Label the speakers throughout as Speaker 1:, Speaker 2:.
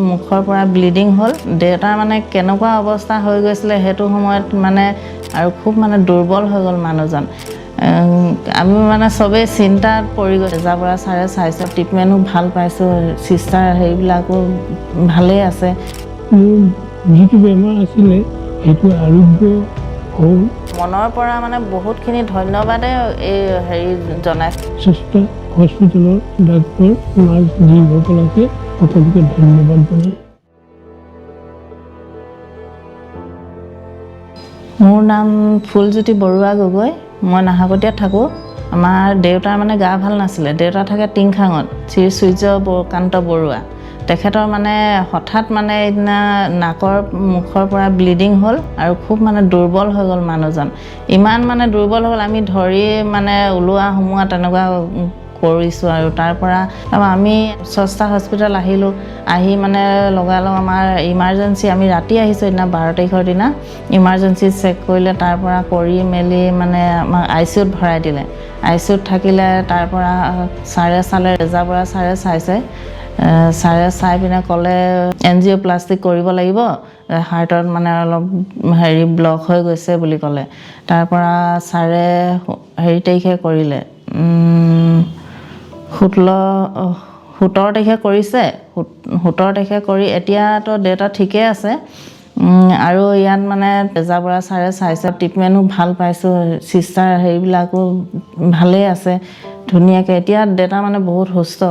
Speaker 1: মুখৰ পৰা ব্লিডিং হ'ল দেউতাৰ মানে কেনেকুৱা অৱস্থা হৈ গৈছিলে সেইটো সময়ত মানে আৰু খুব মানে দুৰ্বল হৈ গ'ল মানুহজন আমি মানে সবেই চিন্তাত পৰি গৈছে যাৰ পৰা ছাৰে চাইছে ট্ৰিটমেণ্টো ভাল পাইছোঁ চিষ্টাৰ সেইবিলাকো ভালেই আছে
Speaker 2: যিটো বেমাৰ আছিলে সেইটো আৰোগ্য হ'ল
Speaker 1: মনৰ পৰা মানে বহুতখিনি ধন্যবাদে এই হেৰি জনাইছোঁ
Speaker 2: চেষ্টা হস্পিটেলৰ ডাক্তৰ নাৰ্ছ যিসকল আছে সকলোকে ধন্যবাদ জনাই
Speaker 1: মোৰ নাম ফুলজ্যোতি বৰুৱা গগৈ মই নাহাকতীয়াত থাকোঁ আমাৰ দেউতাৰ মানে গা ভাল নাছিলে দেউতা থাকে টিংখাঙত শ্ৰী সূৰ্যকান্ত বৰুৱা তেখেতৰ মানে হঠাৎ মানে এদিনা নাকৰ মুখৰ পৰা ব্লিডিং হ'ল আৰু খুব মানে দুৰ্বল হৈ গ'ল মানুহজন ইমান মানে দুৰ্বল হ'ল আমি ধৰি মানে ওলোৱা সোমোৱা তেনেকুৱা কৰিছোঁ আৰু তাৰ পৰা আমি স্ৰষ্টা হস্পিটেল আহিলোঁ আহি মানে লগালগ আমাৰ ইমাৰ্জেঞ্চি আমি ৰাতি আহিছোঁ সেইদিনা 12 তাৰিখৰ দিনা ইমাৰ্জেঞ্চি চেক কৰিলে তাৰ পৰা কৰি মেলি মানে আমাক ICUত ভৰাই দিলে ICUত থাকিলে তাৰ পৰা ছাৰে চালে ৰেজা বৰা ছাৰে চাইছে ছাৰে চাই পিনে ক'লে এনজিঅ'প্লাষ্টিক কৰিব লাগিব হাৰ্টত মানে অলপ হেৰি ব্লক হৈ গৈছে বুলি ক'লে তাৰ পৰা ছাৰে হেৰি তাৰিখে কৰিলে 17 তাৰিখে কৰিছে 17 তাৰিখে কৰি এতিয়াতো দেউতা ঠিকে আছে আৰু ইয়াত মানে ৰেজা বৰা ছাৰে চাইছে ট্ৰিটমেণ্টো ভাল পাইছোঁ চিষ্টাৰ সেইবিলাকো ভালেই আছে ধুনীয়াকৈ এতিয়া দেউতা মানে বহুত সুস্থ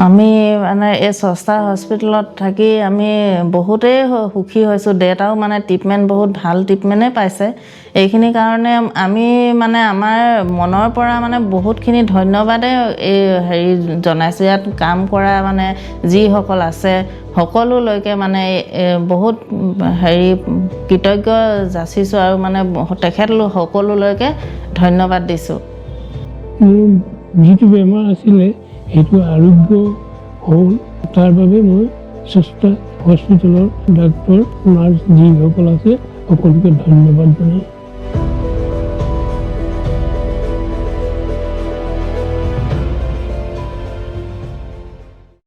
Speaker 1: আমি মানে এই স্ৰষ্টা হস্পিটেলত থাকি আমি বহুতেই সুখী হৈছোঁ দেউতাও মানে ট্ৰিটমেণ্ট বহুত ভাল ট্ৰিটমেণ্টেই পাইছে এইখিনি কাৰণে আমি মানে আমাৰ মনৰ পৰা মানে বহুতখিনি ধন্যবাদে এই হেৰি জনাইছোঁ ইয়াত কাম কৰা মানে যিসকল আছে সকলোলৈকে মানে বহুত হেৰি কৃতজ্ঞ যাচিছোঁ আৰু মানে তেখেতলোক সকলোলৈকে ধন্যবাদ দিছোঁ
Speaker 2: মোৰ যিটো বেমাৰ আছিলে সেইটো আৰোগ্য হ'ল তাৰ বাবে মই চেষ্টা হস্পিটেলৰ ডাক্তৰ নাৰ্ছ যিসকল আছে সকলোকে ধন্যবাদ জনাই